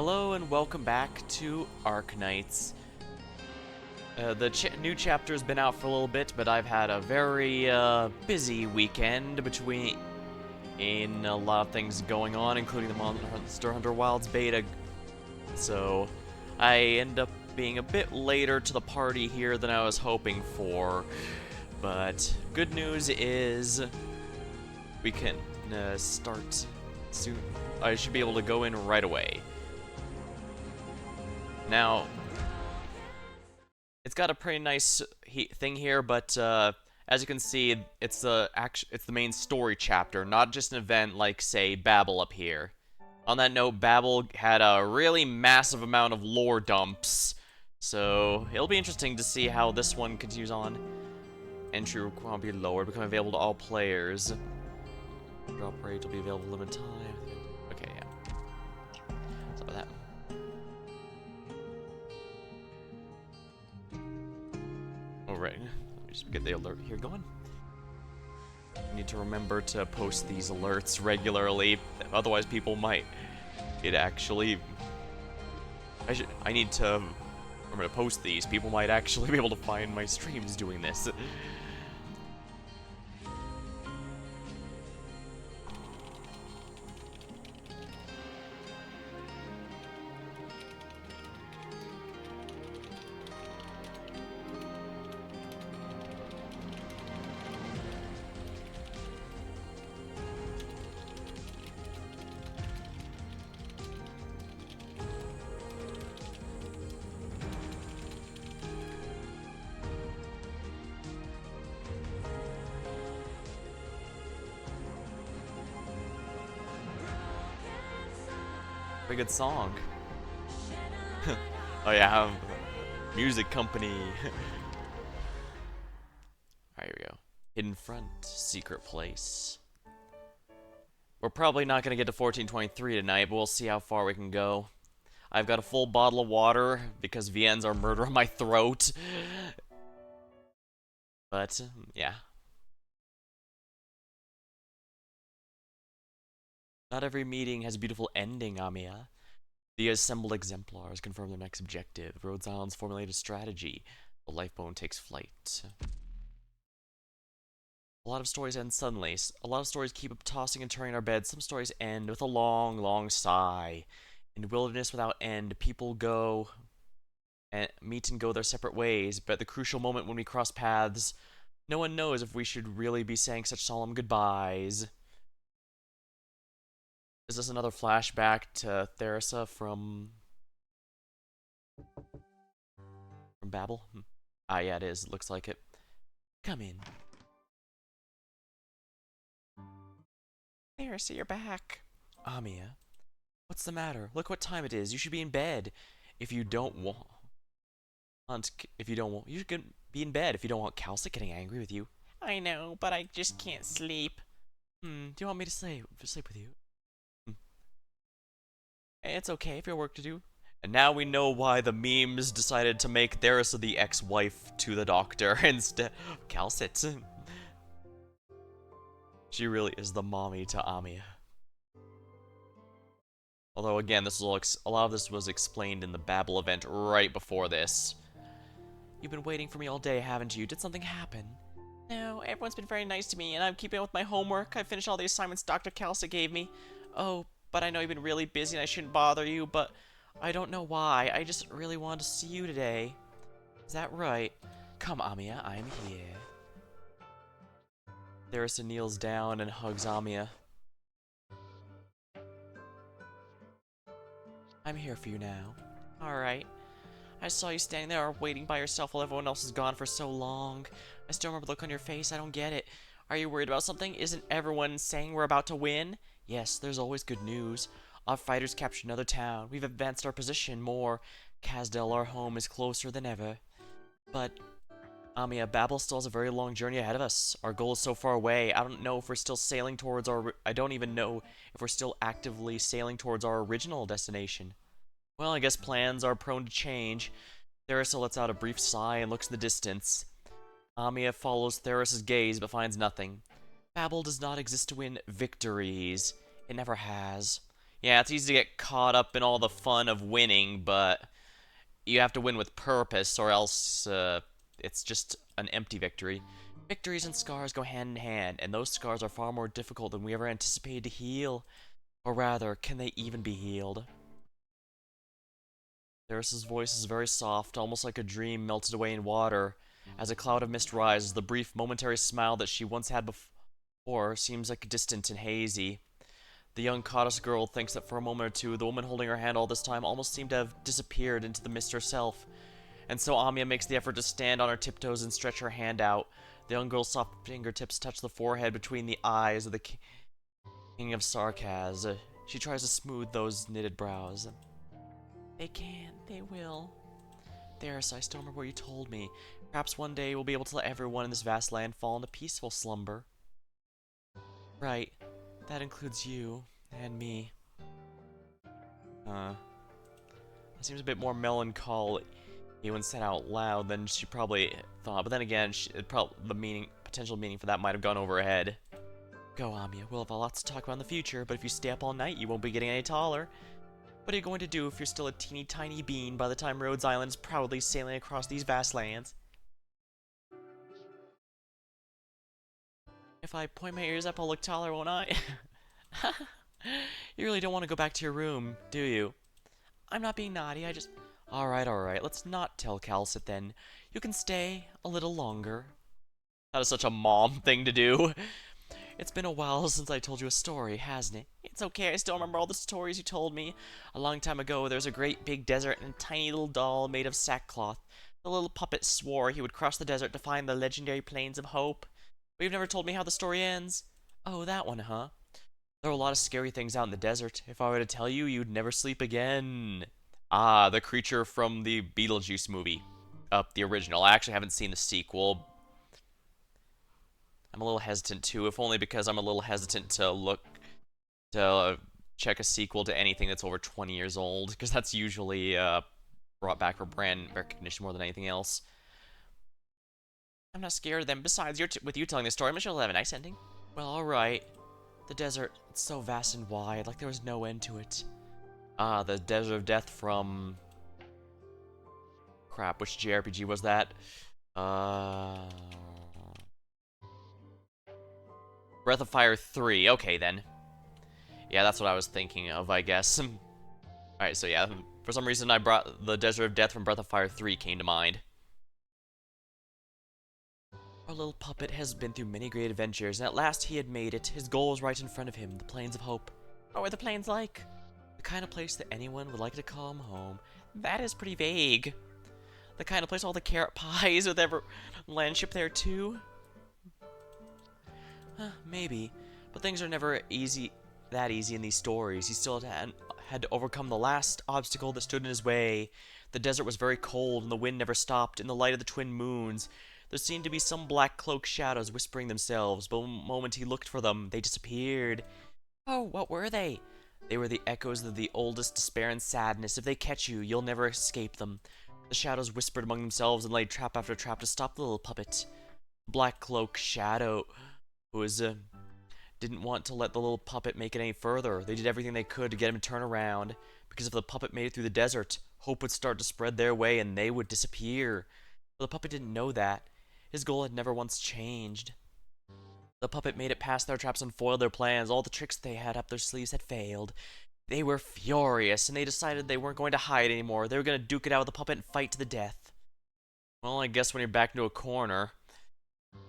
Hello and welcome back to Arknights. The new chapter has been out for a little bit, but I've had a very busy weekend between a lot of things going on, including the Monster Hunter Wilds beta. So I end up being a bit later to the party here than I was hoping for. But good news is we can start soon. I should be able to go in right away. Now, it's got a pretty nice thing here, but as you can see, it's the main story chapter, not just an event like, say, Babel up here. On that note, Babel had a really massive amount of lore dumps, so it'll be interesting to see how this one continues on. Entry requirement will be lowered, become available to all players. Drop rate will be available limited time. Okay, yeah. So about that. Alright, let me just get the alert here going. I need to remember to post these alerts regularly, otherwise people might I need to remember to post these. People might actually be able to find my streams doing this. Pretty good song. Oh yeah, music company. Alright, here we go. Hidden front, secret place. We're probably not gonna get to 1423 tonight, but we'll see how far we can go. I've got a full bottle of water because VNs are murdering my throat. But, yeah. Not every meeting has a beautiful ending, Amiya. The assembled exemplars confirm their next objective. Rhodes Island's formulated strategy. The lifeboat takes flight. A lot of stories end suddenly. A lot of stories keep up tossing and turning in our beds. Some stories end with a long, long sigh. In wilderness without end, people go and meet and go their separate ways, but at the crucial moment when we cross paths, no one knows if we should really be saying such solemn goodbyes. Is this another flashback to Theresa from Babel? Ah, yeah, it is. Looks like it. Come in. Theresa, you're back. Amiya, what's the matter? Look what time it is. You should be in bed. If you don't want, you should be in bed if you don't want Calcic getting angry with you. I know, but I just can't sleep. Do you want me to sleep with you? It's okay if you have work to do. And now we know why the memes decided to make Theresa the ex-wife to the doctor instead of Calcit. She really is the mommy to Amiya. Although again, this was a lot of this was explained in the Babel event right before this. You've been waiting for me all day, haven't you? Did something happen? No, everyone's been very nice to me, and I'm keeping up with my homework. I finished all the assignments Dr. Calcit gave me. Oh, but I know you've been really busy and I shouldn't bother you, but I don't know why. I just really wanted to see you today. Is that right? Come, Amiya, I'm here. Theresa kneels down and hugs Amiya. I'm here for you now. Alright. I saw you standing there waiting by yourself while everyone else is gone for so long. I still remember the look on your face. I don't get it. Are you worried about something? Isn't everyone saying we're about to win? Yes, there's always good news. Our fighters captured another town. We've advanced our position more. Kazdel, our home, is closer than ever. But, Amiya, Babel still has a very long journey ahead of us. Our goal is so far away. I don't know if we're still sailing towards I don't even know if we're still actively sailing towards our original destination. Well, I guess plans are prone to change. Theresa lets out a brief sigh and looks in the distance. Amiya follows Theris's gaze but finds nothing. Babel does not exist to win victories. It never has. Yeah, it's easy to get caught up in all the fun of winning, but you have to win with purpose, or else it's just an empty victory. Victories and scars go hand in hand, and those scars are far more difficult than we ever anticipated to heal. Or rather, can they even be healed? Theris's voice is very soft, almost like a dream melted away in water. As a cloud of mist rises, the brief momentary smile that she once had before seems like distant and hazy. The young Cottis girl thinks that for a moment or two, the woman holding her hand all this time almost seemed to have disappeared into the mist herself. And so Amiya makes the effort to stand on her tiptoes and stretch her hand out. The young girl's soft fingertips touch the forehead between the eyes of the king of Sarkaz. She tries to smooth those knitted brows. They can, they will. Theris, I still remember what you told me. Perhaps one day we'll be able to let everyone in this vast land fall into peaceful slumber. Right. That includes you and me. That seems a bit more melancholy when said out loud than she probably thought. But then again, the potential meaning for that might have gone over her head. Go, Amiya. We'll have lots to talk about in the future, but if you stay up all night, you won't be getting any taller. What are you going to do if you're still a teeny tiny bean by the time Rhodes Island is proudly sailing across these vast lands? If I point my ears up, I'll look taller, won't I? You really don't want to go back to your room, do you? I'm not being naughty, I just... Alright, let's not tell Calcit then. You can stay a little longer. That is such a mom thing to do. It's been a while since I told you a story, hasn't it? It's okay, I still remember all the stories you told me. A long time ago, there was a great big desert and a tiny little doll made of sackcloth. The little puppet swore he would cross the desert to find the legendary Plains of Hope. But you've never told me how the story ends. Oh, that one, huh? There are a lot of scary things out in the desert. If I were to tell you, you'd never sleep again. Ah, the creature from the Beetlejuice movie. The original. I actually haven't seen the sequel. I'm a little hesitant too, if only because I'm a little hesitant to check a sequel to anything that's over 20 years old, because that's usually brought back for brand recognition more than anything else. I'm not scared of them. Besides, with you telling the story, I'm sure it'll have a nice ending. Well, alright. The desert, it's so vast and wide, like there was no end to it. Ah, the Desert of Death from... Crap, which JRPG was that? Breath of Fire 3, okay then. Yeah, that's what I was thinking of, I guess. Alright, so yeah, for some reason I brought the Desert of Death from Breath of Fire 3 came to mind. Our little puppet has been through many great adventures, and at last he had made it. His goal was right in front of him, the Plains of Hope. What were the plains like? The kind of place that anyone would like to come home. That is pretty vague. The kind of place with all the carrot pies with every landship there too? Maybe. But things are never that easy in these stories. He still had to overcome the last obstacle that stood in his way. The desert was very cold, and the wind never stopped. In the light of the twin moons, there seemed to be some black cloaked shadows whispering themselves, but the moment he looked for them, they disappeared. Oh, what were they? They were the echoes of the oldest despair and sadness. If they catch you, you'll never escape them. The shadows whispered among themselves and laid trap after trap to stop the little puppet. Black Cloak Shadow didn't want to let the little puppet make it any further. They did everything they could to get him to turn around, because if the puppet made it through the desert, hope would start to spread their way and they would disappear. But the puppet didn't know that. His goal had never once changed. The puppet made it past their traps and foiled their plans. All the tricks they had up their sleeves had failed. They were furious, and they decided they weren't going to hide anymore. They were going to duke it out with the puppet and fight to the death. Well, I guess when you're backed into a corner.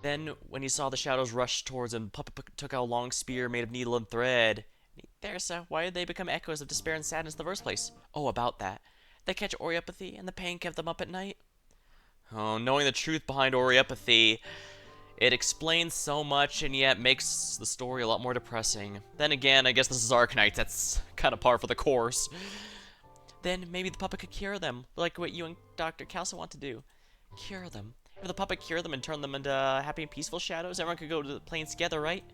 Then, when he saw the shadows rush towards him, Puppet took out a long spear made of needle and thread. There, sir, why did they become echoes of despair and sadness in the first place? Oh, about that. They catch Oriopathy, and the pain kept them up at night. Oh, knowing the truth behind Oriopathy, it explains so much and yet makes the story a lot more depressing. Then again, I guess this is Arknights, that's kind of par for the course. Then maybe the puppet could cure them, like what you and Dr. Calsa want to do. Cure them. If the puppet cured them and turned them into happy and peaceful shadows, everyone could go to the plains together, right?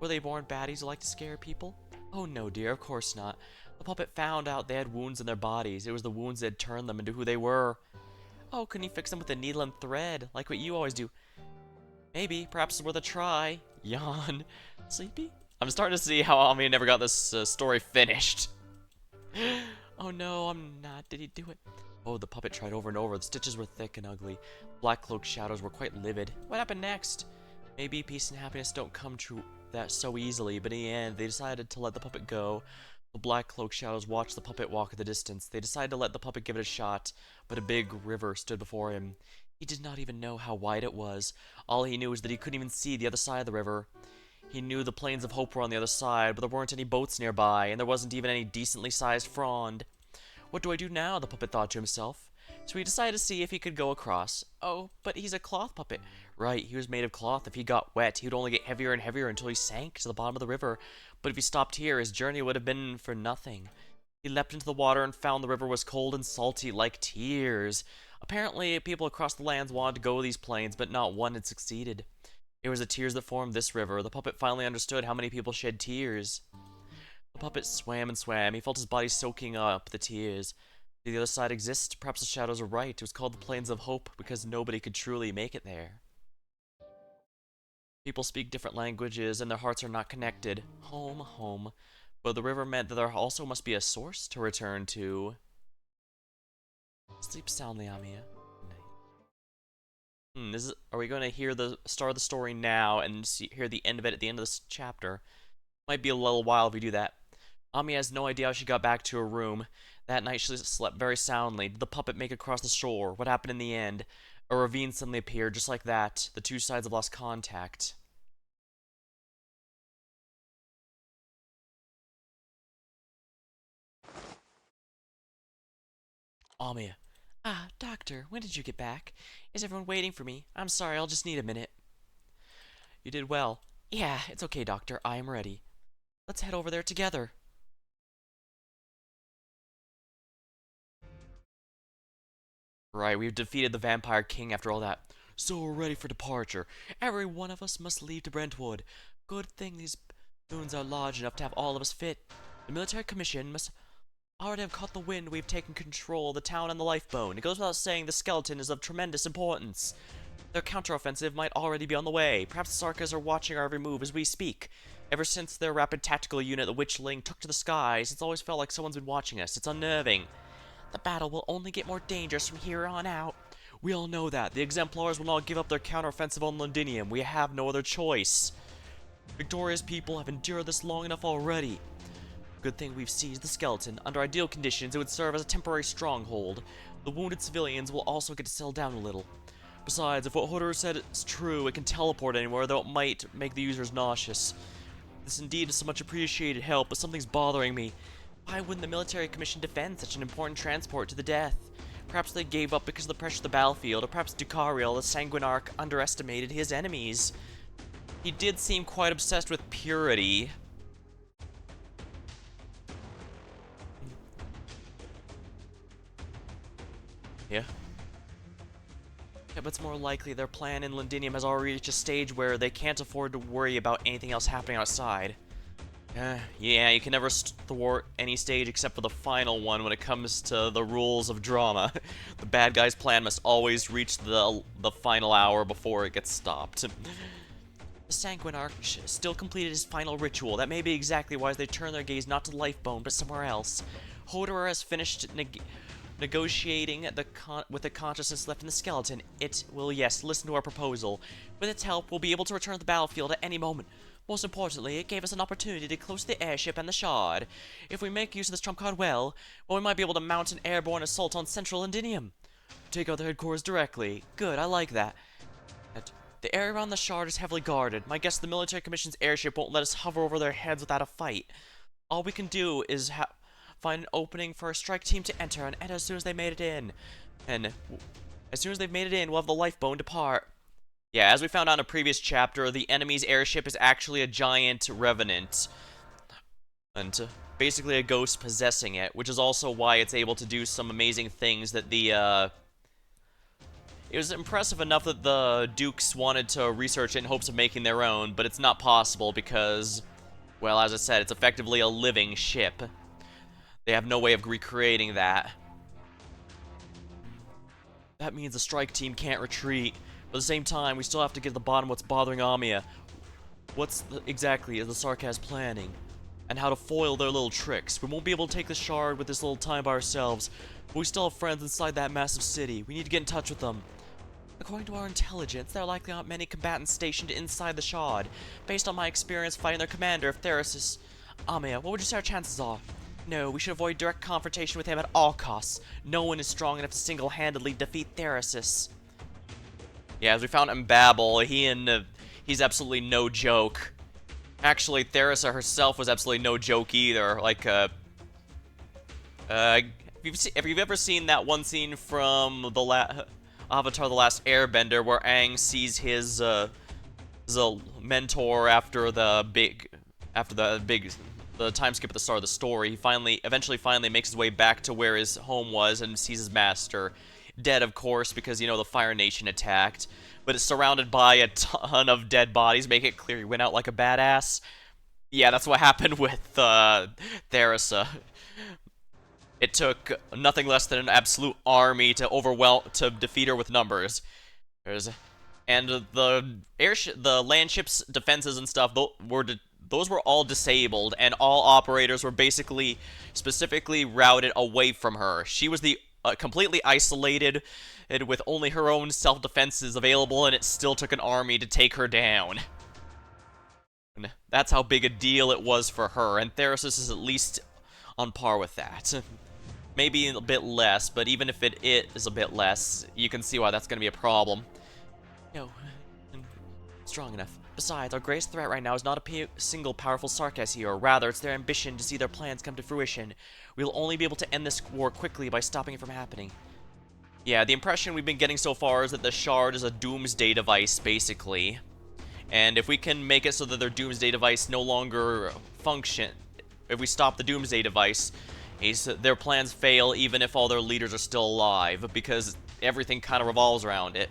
Were they born baddies who like to scare people? Oh no, dear, of course not. The puppet found out they had wounds in their bodies. It was the wounds that had turned them into who they were. Oh, couldn't he fix them with a needle and thread, like what you always do? Maybe, perhaps it's worth a try. Yawn. Sleepy? I'm starting to see how Ami never got this story finished. Oh no, I'm not. Did he do it? Oh, the puppet tried over and over. The stitches were thick and ugly. Black cloak shadows were quite livid. What happened next? Maybe peace and happiness don't come true that so easily, but in the end, they decided to let the puppet go. The black cloak shadows watched the puppet walk at the distance. They decided to let the puppet give it a shot, but a big river stood before him. He did not even know how wide it was. All he knew was that he couldn't even see the other side of the river. He knew the plains of hope were on the other side, but there weren't any boats nearby, and there wasn't even any decently sized frond. What do I do now? The puppet thought to himself. So he decided to see if he could go across. Oh, but he's a cloth puppet. Right, he was made of cloth. If he got wet, he would only get heavier and heavier until he sank to the bottom of the river. But if he stopped here, his journey would have been for nothing. He leapt into the water and found the river was cold and salty, like tears. Apparently, people across the lands wanted to go these plains, but not one had succeeded. It was the tears that formed this river. The puppet finally understood how many people shed tears. The puppet swam and swam. He felt his body soaking up the tears. Did the other side exist? Perhaps the shadows were right. It was called the Plains of Hope because nobody could truly make it there. People speak different languages and their hearts are not connected. Home, home. But the river meant that there also must be a source to return to. Sleep soundly, Amiya. Are we going to hear the start of the story now and hear the end of it at the end of this chapter? Might be a little while if we do that. Ami has no idea how she got back to her room. That night she slept very soundly. Did the puppet make it across the shore? What happened in the end? A ravine suddenly appeared, just like that. The two sides have lost contact. Ami. Ah, Doctor, when did you get back? Is everyone waiting for me? I'm sorry, I'll just need a minute. You did well. Yeah, it's okay, Doctor. I am ready. Let's head over there together. Right, we've defeated the Vampire King after all that. So we're ready for departure. Every one of us must leave to Brentwood. Good thing these moons are large enough to have all of us fit. The military commission must already have caught the wind. We've taken control of the town and the lifeboat. It goes without saying the skeleton is of tremendous importance. Their counteroffensive might already be on the way. Perhaps the Sarkas are watching our every move as we speak. Ever since their rapid tactical unit, the Witchling, took to the skies, it's always felt like someone's been watching us. It's unnerving. The battle will only get more dangerous from here on out. We all know that. The Exemplars will not give up their counteroffensive on Londinium. We have no other choice. Victoria's people have endured this long enough already. Good thing we've seized the skeleton. Under ideal conditions, it would serve as a temporary stronghold. The wounded civilians will also get to settle down a little. Besides, if what Hodor said is true, it can teleport anywhere, though it might make the users nauseous. This indeed is so much appreciated help, but something's bothering me. Why wouldn't the military commission defend such an important transport to the death? Perhaps they gave up because of the pressure of the battlefield, or perhaps Dukariel, the Sanguinarch, underestimated his enemies. He did seem quite obsessed with purity. Yeah, but it's more likely their plan in Londinium has already reached a stage where they can't afford to worry about anything else happening outside. Yeah, you can never thwart any stage except for the final one when it comes to the rules of drama. The bad guy's plan must always reach the final hour before it gets stopped. The Sanguinarch still completed his final ritual. That may be exactly why they turn their gaze not to the Lifebone, but somewhere else. Hodor has finished negotiating with the consciousness left in the skeleton. It will, yes, listen to our proposal. With its help, we'll be able to return to the battlefield at any moment. Most importantly, it gave us an opportunity to close the airship and the shard. If we make use of this trump card well, we might be able to mount an airborne assault on central Londinium. Take out their headquarters directly. Good, I like that. The area around the shard is heavily guarded. My guess the military commission's airship won't let us hover over their heads without a fight. All we can do is find an opening for a strike team to enter and enter as soon as they made it in. And as soon as they've made it in, we'll have the Lifebone depart. Yeah, as we found out in a previous chapter, the enemy's airship is actually a giant revenant. And basically a ghost possessing it, which is also why it's able to do some amazing things that the, It was impressive enough that the Dukes wanted to research it in hopes of making their own, but it's not possible because, well, as I said, it's effectively a living ship. They have no way of recreating that. That means the strike team can't retreat. But at the same time, we still have to get to the bottom of what's bothering Amiya. exactly is the Sarkaz planning, and how to foil their little tricks. We won't be able to take the shard with this little time by ourselves, but we still have friends inside that massive city. We need to get in touch with them. According to our intelligence, there are likely not many combatants stationed inside the shard. Based on my experience fighting their commander, Therasis Amia, what would you say our chances are? No, we should avoid direct confrontation with him at all costs. No one is strong enough to single-handedly defeat Therasis. Yeah, as we found in Babel, he's absolutely no joke. Actually, Theresa herself was absolutely no joke either. Like, have you ever seen that one scene from Avatar: The Last Airbender where Aang sees his mentor after the time skip at the start of the story? He eventually makes his way back to where his home was and sees his master dead, of course, because, you know, the Fire Nation attacked. But it's surrounded by a ton of dead bodies, make it clear he went out like a badass. Yeah, that's what happened with Theresa. It took nothing less than an absolute army to defeat her with numbers. And the land ships' defenses and stuff, those were all disabled, and all operators were basically specifically routed away from her. She was the completely isolated, and with only her own self-defenses available, and it still took an army to take her down. And that's how big a deal it was for her, and Therasis is at least on par with that. Maybe a bit less, but even if it is a bit less, you can see why that's going to be a problem. No, strong enough. Besides, our greatest threat right now is not a single powerful Sarkaz hero. Rather, it's their ambition to see their plans come to fruition. We'll only be able to end this war quickly by stopping it from happening. Yeah, the impression we've been getting so far is that the shard is a doomsday device, basically. And if we can make it so that their doomsday device no longer function, if we stop the doomsday device, their plans fail even if all their leaders are still alive, because everything kind of revolves around it.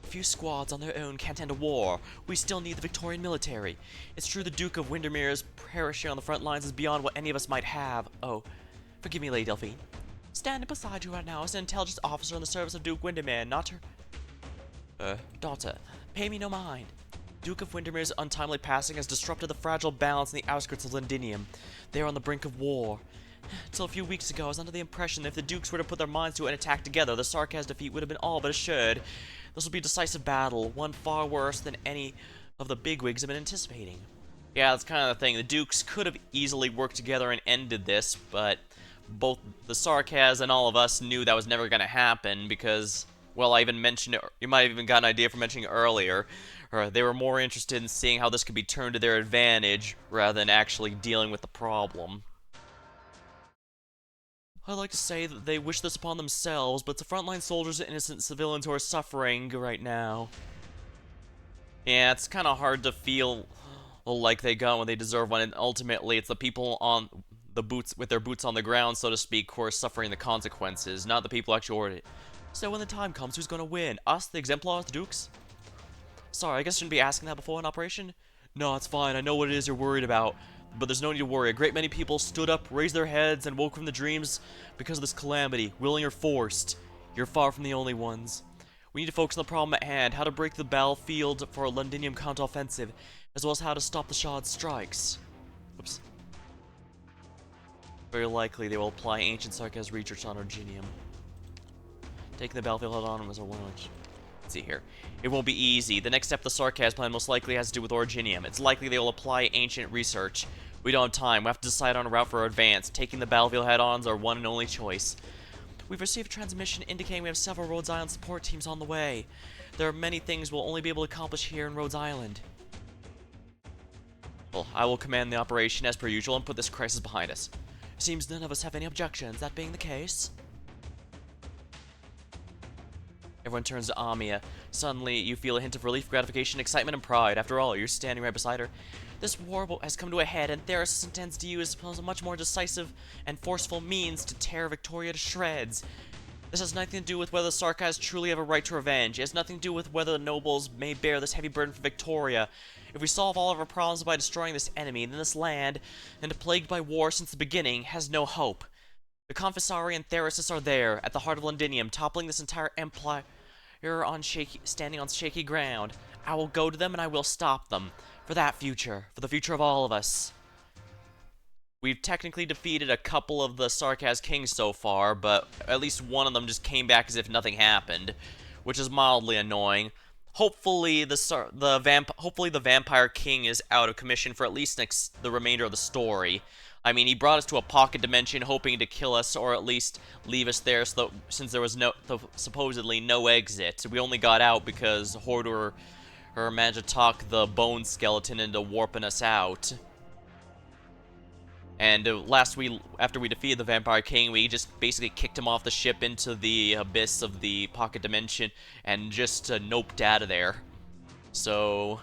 A few squads on their own can't end a war. We still need the Victorian military. It's true the Duke of Windermere's perishing on the front lines is beyond what any of us might have. Oh, forgive me, Lady Delphine. Standing beside you right now is an intelligence officer in the service of Duke Windermere, not her daughter. Pay me no mind. Duke of Windermere's untimely passing has disrupted the fragile balance in the outskirts of Londinium. They are on the brink of war. Till a few weeks ago, I was under the impression that if the Dukes were to put their minds to an attack together, the Sarkaz defeat would have been all but assured. This will be a decisive battle, one far worse than any of the bigwigs have been anticipating. Yeah, that's kind of the thing. The Dukes could have easily worked together and ended this, but both the Sarkaz and all of us knew that was never going to happen because, well, I even mentioned it. You might have even got an idea from mentioning it earlier. Or they were more interested in seeing how this could be turned to their advantage rather than actually dealing with the problem. I'd like to say that they wish this upon themselves, but it's the frontline soldiers and innocent civilians who are suffering right now. Yeah, it's kind of hard to feel like they got what they deserve when ultimately it's the people on the boots with their boots on the ground, so to speak, who are suffering the consequences, not the people actually ordered it. So when the time comes, who's going to win? Us, the Exemplars, the Dukes? Sorry, I guess I shouldn't be asking that before an operation? No, it's fine. I know what it is you're worried about. But there's no need to worry. A great many people stood up, raised their heads, and woke from the dreams because of this calamity, willing or forced. You're far from the only ones. We need to focus on the problem at hand, how to break the battlefield for a Londinium counteroffensive, as well as how to stop the Shard's strikes. Oops. Very likely they will apply ancient Sarkaz research on Orginium. Taking the battlefield head on was our one. Let's see here. It won't be easy. The next step of the Sarkaz plan most likely has to do with Orginium. It's likely they will apply ancient research. We don't have time. We have to decide on a route for our advance. Taking the battlefield head-on is our one and only choice. We've received a transmission indicating we have several Rhodes Island support teams on the way. There are many things we'll only be able to accomplish here in Rhodes Island. Well, I will command the operation as per usual and put this crisis behind us. Seems none of us have any objections, that being the case. Everyone turns to Amia. Suddenly, you feel a hint of relief, gratification, excitement, and pride. After all, you're standing right beside her. This war has come to a head, and Therasis intends to use a much more decisive and forceful means to tear Victoria to shreds. This has nothing to do with whether the Sarkaz truly have a right to revenge. It has nothing to do with whether the nobles may bear this heavy burden for Victoria. If we solve all of our problems by destroying this enemy, then this land, and plagued by war since the beginning, has no hope. The Confessari and Therasis are there, at the heart of Londinium, toppling this entire empire standing on shaky ground. I will go to them and I will stop them. For that future. For the future of all of us. We've technically defeated a couple of the Sarkaz Kings so far, but at least one of them just came back as if nothing happened, which is mildly annoying. Hopefully the Vampire King is out of commission for at least the remainder of the story. I mean, he brought us to a pocket dimension hoping to kill us or at least leave us there since there was supposedly no exit. We only got out because Horder managed to talk the bone skeleton into warping us out. And after we defeated the Vampire King, we just basically kicked him off the ship into the abyss of the pocket dimension and just noped out of there. So,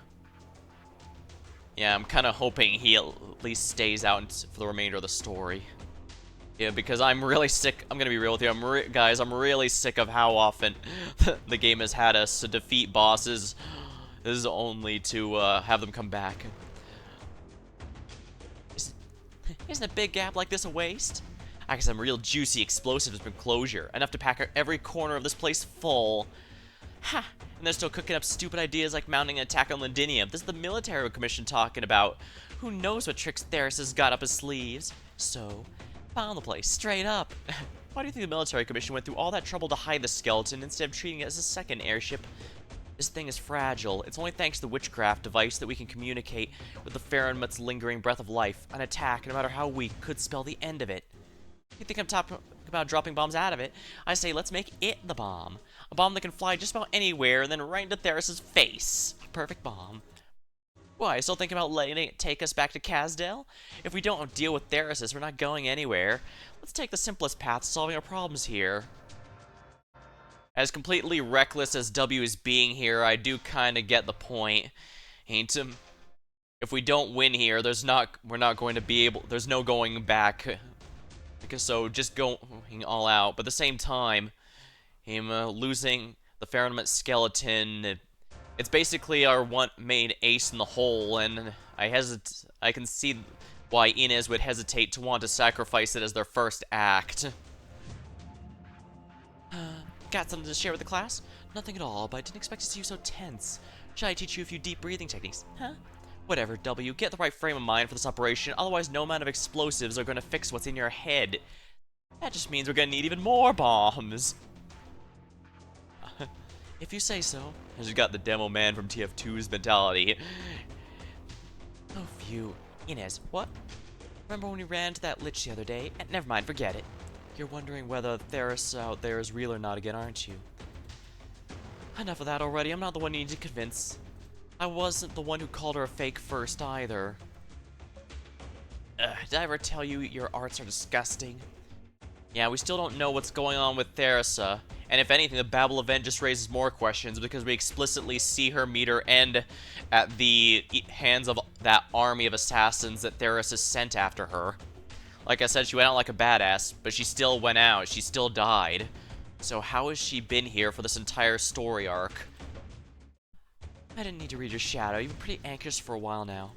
yeah, I'm kind of hoping he at least stays out for the remainder of the story. Yeah, because I'm really sick. I'm gonna be real with you, guys. I'm really sick of how often the game has had us to defeat bosses. This is only to have them come back. Isn't a big gap like this a waste? I got some real juicy explosives from closure, enough to pack every corner of this place full. Ha! And they're still cooking up stupid ideas like mounting an attack on Londinium. This is the military commission talking about. Who knows what tricks Theris has got up his sleeves? So, found the place, straight up. Why do you think the military commission went through all that trouble to hide the skeleton instead of treating it as a second airship? This thing is fragile. It's only thanks to the witchcraft device that we can communicate with the Farenmut's lingering breath of life. An attack, no matter how weak, could spell the end of it. You think I'm talking about dropping bombs out of it? I say let's make it the bomb. A bomb that can fly just about anywhere and then right into Theris' face. A perfect bomb. Why, still thinking about letting it take us back to Kazdel? If we don't deal with Theris, we're not going anywhere. Let's take the simplest path to solving our problems here. As completely reckless as W is being here, I do kind of get the point. If we don't win here, we're not going to be able, there's no going back. Because so, just going all out. But at the same time, him losing the Farenmut skeleton, it's basically our one main ace in the hole, and I can see why Inez would hesitate to want to sacrifice it as their first act. Got something to share with the class? Nothing at all, but I didn't expect to see you so tense. Should I teach you a few deep breathing techniques? Huh? Whatever, W. Get the right frame of mind for this operation, otherwise no amount of explosives are going to fix what's in your head. That just means we're going to need even more bombs. If you say so. She's got the demo man from TF2's mentality. Oh, phew. Inez, what? Remember when we ran to that lich the other day? Never mind, forget it. You're wondering whether Theris out there is real or not again, aren't you? Enough of that already. I'm not the one you need to convince. I wasn't the one who called her a fake first, either. Did I ever tell you your arts are disgusting? Yeah, we still don't know what's going on with Theresa. And if anything, the Babel event just raises more questions because we explicitly see her meet her end at the hands of that army of assassins that Theresa sent after her. Like I said, she went out like a badass, but she still went out. She still died. So how has she been here for this entire story arc? I didn't need to read your shadow. You've been pretty anxious for a while now.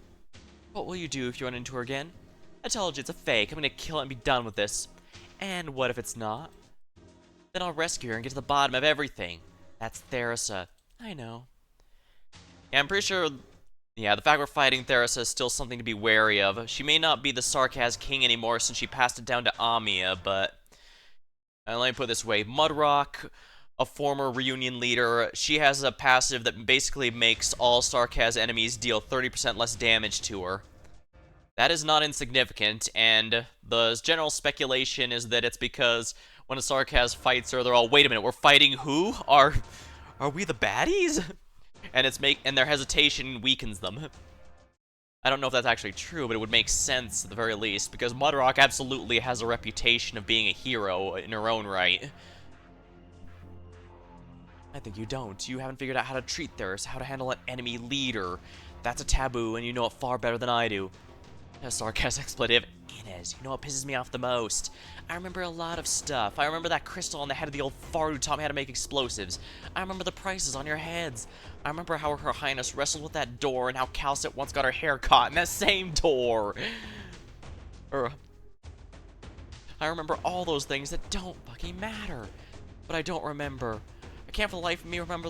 What will you do if you run into her again? I told you it's a fake. I'm gonna kill it and be done with this. And what if it's not? Then I'll rescue her and get to the bottom of everything. That's Theresa. I know. Yeah, I'm pretty sure... Yeah, the fact we're fighting Theresa is still something to be wary of. She may not be the Sarkaz King anymore since she passed it down to Amia, but... let me put it this way. Mudrock, a former reunion leader, she has a passive that basically makes all Sarkaz enemies deal 30% less damage to her. That is not insignificant, and the general speculation is that it's because when a Sarkaz fights her, they're all, wait a minute, we're fighting who? Are we the baddies? And their hesitation weakens them. I don't know if that's actually true, but it would make sense at the very least, because Mudrock absolutely has a reputation of being a hero in her own right. I think you don't. You haven't figured out how to treat Theris, how to handle an enemy leader. That's a taboo, and you know it far better than I do. A sarcastic expletive. Inez, you know what pisses me off the most? I remember a lot of stuff. I remember that crystal on the head of the old fart who taught me how to make explosives. I remember the prices on your heads. I remember how Her Highness wrestled with that door and how Calcit once got her hair caught in that same door. I remember all those things that don't fucking matter. But I don't remember. I can't for the life of me remember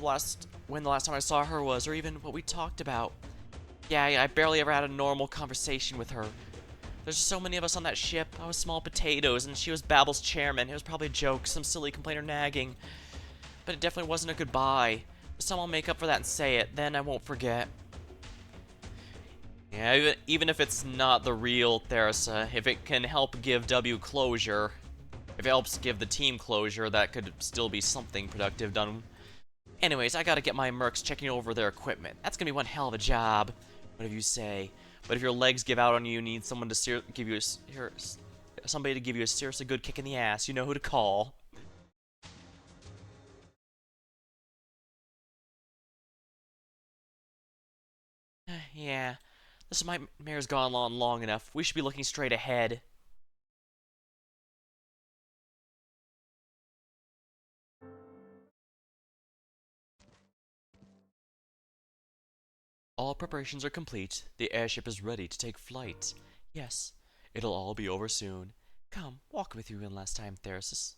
when the last time I saw her was, or even what we talked about. Yeah, I barely ever had a normal conversation with her. There's so many of us on that ship. I was small potatoes, and she was Babel's chairman. It was probably a joke, some silly complaint or nagging. But it definitely wasn't a goodbye. This time I'll make up for that and say it, then I won't forget. Yeah, even if it's not the real Theresa, if it can help give W closure, if it helps give the team closure, that could still be something productive done. Anyways, I gotta get my mercs checking over their equipment. That's gonna be one hell of a job, whatever you say. But if your legs give out on you, you need someone to give you somebody to give you a seriously good kick in the ass. You know who to call. Yeah, this nightmare's gone on long enough. We should be looking straight ahead. All preparations are complete. The airship is ready to take flight. Yes, it'll all be over soon. Come, walk me through one last time, Theresis.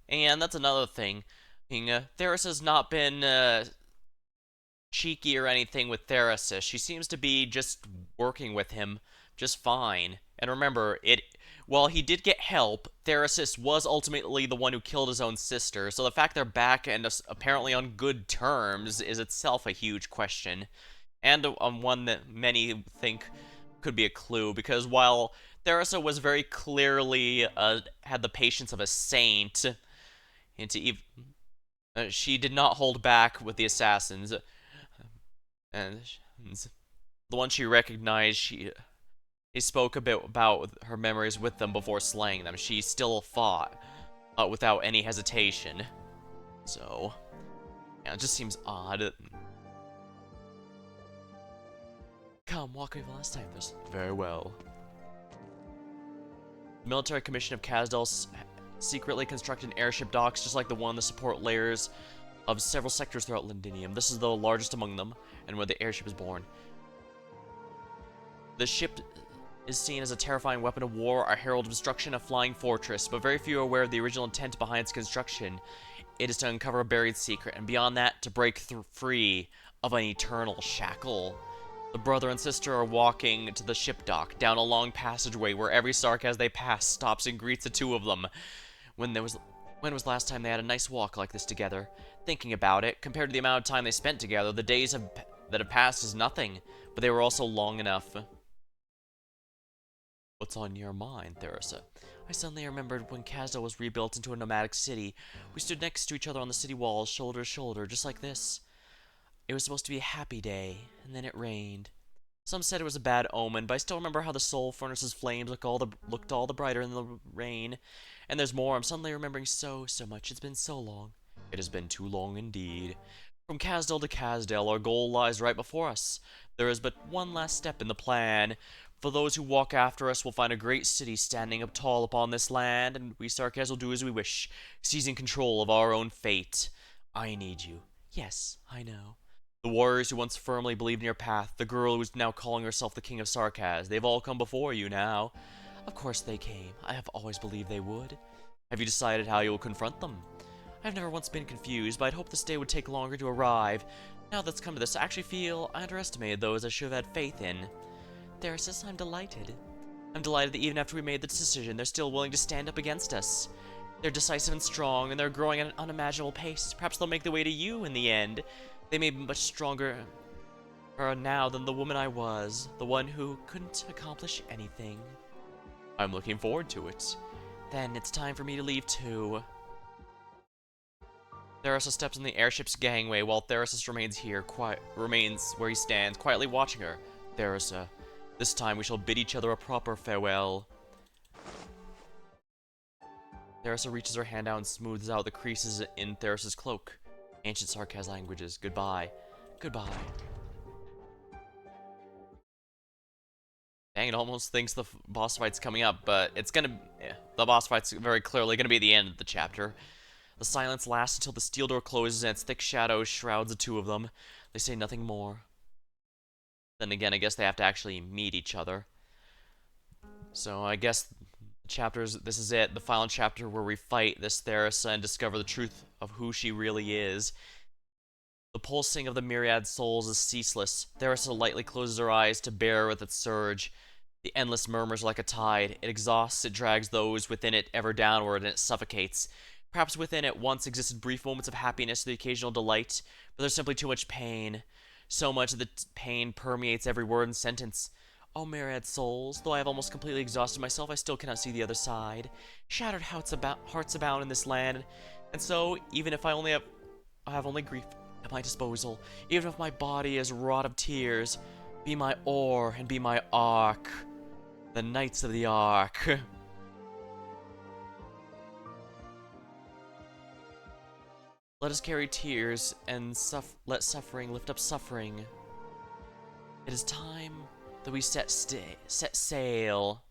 And that's another thing. Theris has not been cheeky or anything with Therasis. She seems to be just working with him just fine. And remember, while he did get help, Therasis was ultimately the one who killed his own sister, so the fact they're back and apparently on good terms is itself a huge question. And one that many think could be a clue, because while Theresa was very clearly had the patience of a saint, and she did not hold back with the assassins, and the one she recognized, he spoke a bit about her memories with them before slaying them. She still fought without any hesitation. So, yeah, it just seems odd. Come, walk over last time. This very well. The military commission of Kazdal secretly constructed airship docks just like the one in the support layers of several sectors throughout Lindinium. This is the largest among them, and where the airship is born. The ship is seen as a terrifying weapon of war, a herald of destruction, a flying fortress, but very few are aware of the original intent behind its construction. It is to uncover a buried secret, and beyond that, to break free of an eternal shackle. The brother and sister are walking to the ship dock, down a long passageway where every Sark as they pass stops and greets the two of them. When was the last time they had a nice walk like this together? Thinking about it, compared to the amount of time they spent together, the days that have passed is nothing, but they were also long enough. What's on your mind, Theresa? I suddenly remembered when Kazdal was rebuilt into a nomadic city. We stood next to each other on the city walls, shoulder to shoulder, just like this. It was supposed to be a happy day, and then it rained. Some said it was a bad omen, but I still remember how the soul furnace's flames looked all the brighter in the rain. And there's more. I'm suddenly remembering so much. It's been so long. It has been too long indeed. From Kazdal to Kazdal, our goal lies right before us. There is but one last step in the plan. For those who walk after us will find a great city standing up tall upon this land, and we Sarkaz will do as we wish, seizing control of our own fate. I need you. Yes, I know. The warriors who once firmly believed in your path, the girl who is now calling herself the King of Sarkaz, they've all come before you now. Of course they came. I have always believed they would. Have you decided how you will confront them? I've never once been confused, but I'd hoped this day would take longer to arrive. Now that's come to this, I actually feel I underestimated those I should have had faith in. Theresis, I'm delighted. I'm delighted that even after we made this decision, they're still willing to stand up against us. They're decisive and strong, and they're growing at an unimaginable pace. Perhaps they'll make their way to you in the end. They may be much stronger now than the woman I was, the one who couldn't accomplish anything. I'm looking forward to it. Then it's time for me to leave too. Theresa steps in the airship's gangway while Theresis remains where he stands, quietly watching her. Theresa, this time we shall bid each other a proper farewell. Theresa reaches her hand out and smooths out the creases in Theris's cloak. Ancient Sarkaz languages. Goodbye. Goodbye. Dang, it almost thinks the boss fight's coming up, but it's gonna... Yeah, the boss fight's very clearly gonna be the end of the chapter. The silence lasts until the steel door closes and its thick shadow shrouds the two of them. They say nothing more. Then again, I guess they have to actually meet each other. So I guess this is it, the final chapter where we fight this Theresa and discover the truth of who she really is. The pulsing of the myriad souls is ceaseless. The Arista lightly closes her eyes to bear with its surge. The endless murmurs like a tide. It exhausts, it drags those within it ever downward, and it suffocates. Perhaps within it once existed brief moments of happiness, the occasional delight, but there's simply too much pain. So much that the pain permeates every word and sentence. Oh, myriad souls, though I have almost completely exhausted myself, I still cannot see the other side. Shattered hearts abound in this land, and so, even if I have only grief at my disposal, even if my body is wrought of tears, be my oar and be my ark. The Knights of the Ark. Let us carry tears and let suffering lift up suffering. It is time that we set sail.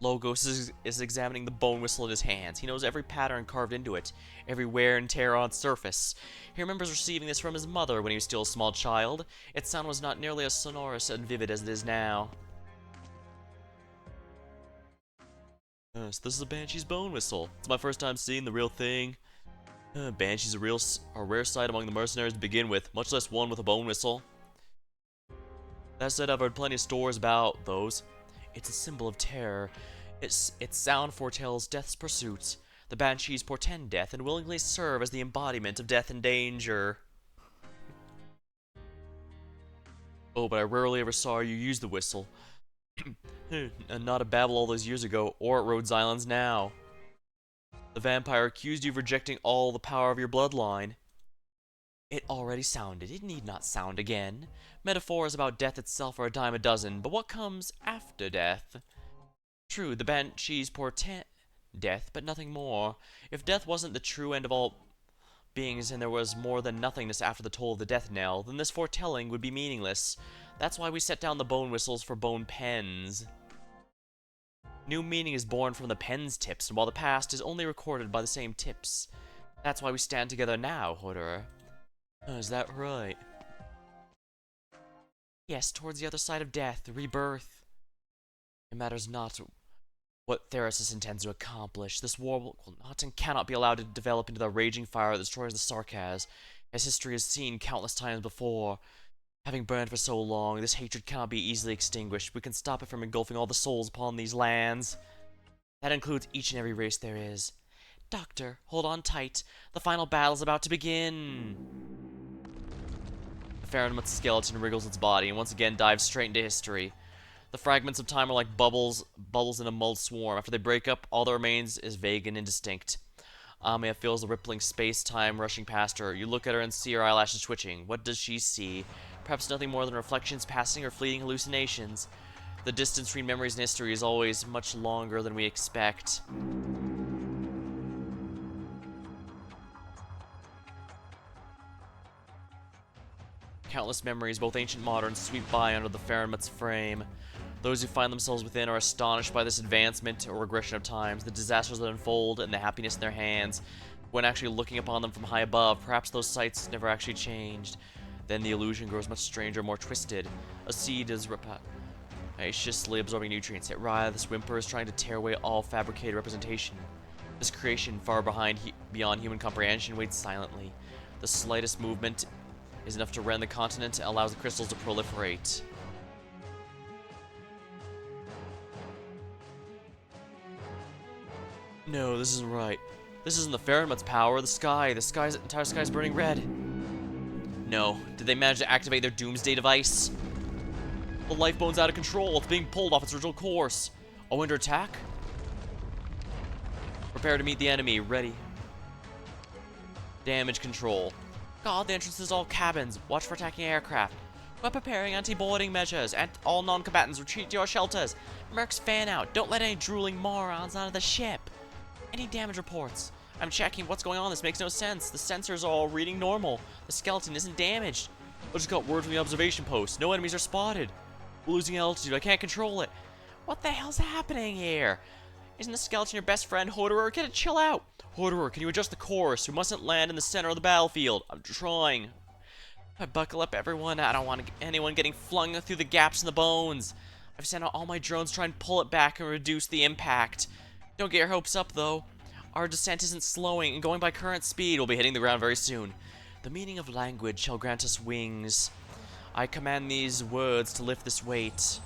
Logos is examining the bone whistle in his hands. He knows every pattern carved into it, every wear and tear on its surface. He remembers receiving this from his mother when he was still a small child. Its sound was not nearly as sonorous and vivid as it is now. So this is a Banshee's bone whistle. It's my first time seeing the real thing. Banshee's a rare sight among the mercenaries to begin with, much less one with a bone whistle. That said, I've heard plenty of stories about those. It's a symbol of terror. Its sound foretells death's pursuit. The Banshees portend death and willingly serve as the embodiment of death and danger. Oh, but I rarely ever saw you use the whistle. And not at Babel all those years ago, or at Rhodes Islands now. The vampire accused you of rejecting all the power of your bloodline. It already sounded. It need not sound again. Metaphors about death itself are a dime a dozen, but what comes after death? True, the Banshees portend death, but nothing more. If death wasn't the true end of all beings and there was more than nothingness after the toll of the death knell, then this foretelling would be meaningless. That's why we set down the bone whistles for bone pens. New meaning is born from the pen's tips, and while the past is only recorded by the same tips. That's why we stand together now, Horderer. Is that right? Yes, towards the other side of death, rebirth. It matters not what Therasis intends to accomplish. This war will not and cannot be allowed to develop into the raging fire that destroys the Sarkaz, as history has seen countless times before. Having burned for so long, this hatred cannot be easily extinguished. We can stop it from engulfing all the souls upon these lands. That includes each and every race there is. Doctor, hold on tight. The final battle is about to begin. The Faramut's skeleton wriggles its body and once again dives straight into history. The fragments of time are like bubbles in a mulled swarm. After they break up, all that remains is vague and indistinct. Amaya feels the rippling space-time rushing past her. You look at her and see her eyelashes twitching. What does she see? Perhaps nothing more than reflections passing or fleeting hallucinations. The distance between memories and history is always much longer than we expect. Countless memories, both ancient and modern, sweep by under the Faramut's frame. Those who find themselves within are astonished by this advancement or regression of times, the disasters that unfold, and the happiness in their hands. When actually looking upon them from high above, perhaps those sights never actually changed. Then the illusion grows much stranger, more twisted. A seed is rapaciously absorbing nutrients. It writhes, whimpers, trying to tear away all fabricated representation. This creation, far beyond human comprehension, waits silently. The slightest movement is enough to rend the continent and allows the crystals to proliferate. No, this isn't right. This isn't the Faramut's power. The entire sky is burning red. No. Did they manage to activate their doomsday device? The lifebone's out of control. It's being pulled off its original course. Oh, under attack? Prepare to meet the enemy. Ready. Damage control. God, the entrance is all cabins. Watch for attacking aircraft. We're preparing anti-boarding measures. All non-combatants retreat to your shelters. Mercs fan out. Don't let any drooling morons onto the ship. Any damage reports? I'm checking what's going on. This makes no sense. The sensors are all reading normal. The skeleton isn't damaged. I just got word from the observation post. No enemies are spotted. We're losing altitude. I can't control it. What the hell's happening here? Isn't the skeleton your best friend, Horderer? Get it, chill out. Horderer, can you adjust the course? We mustn't land in the center of the battlefield. I'm trying. I buckle up, everyone. I don't want anyone getting flung through the gaps in the bones. I've sent out all my drones to try and pull it back and reduce the impact. Don't get your hopes up, though. Our descent isn't slowing, and going by current speed, we'll be hitting the ground very soon. The meaning of language shall grant us wings. I command these words to lift this weight.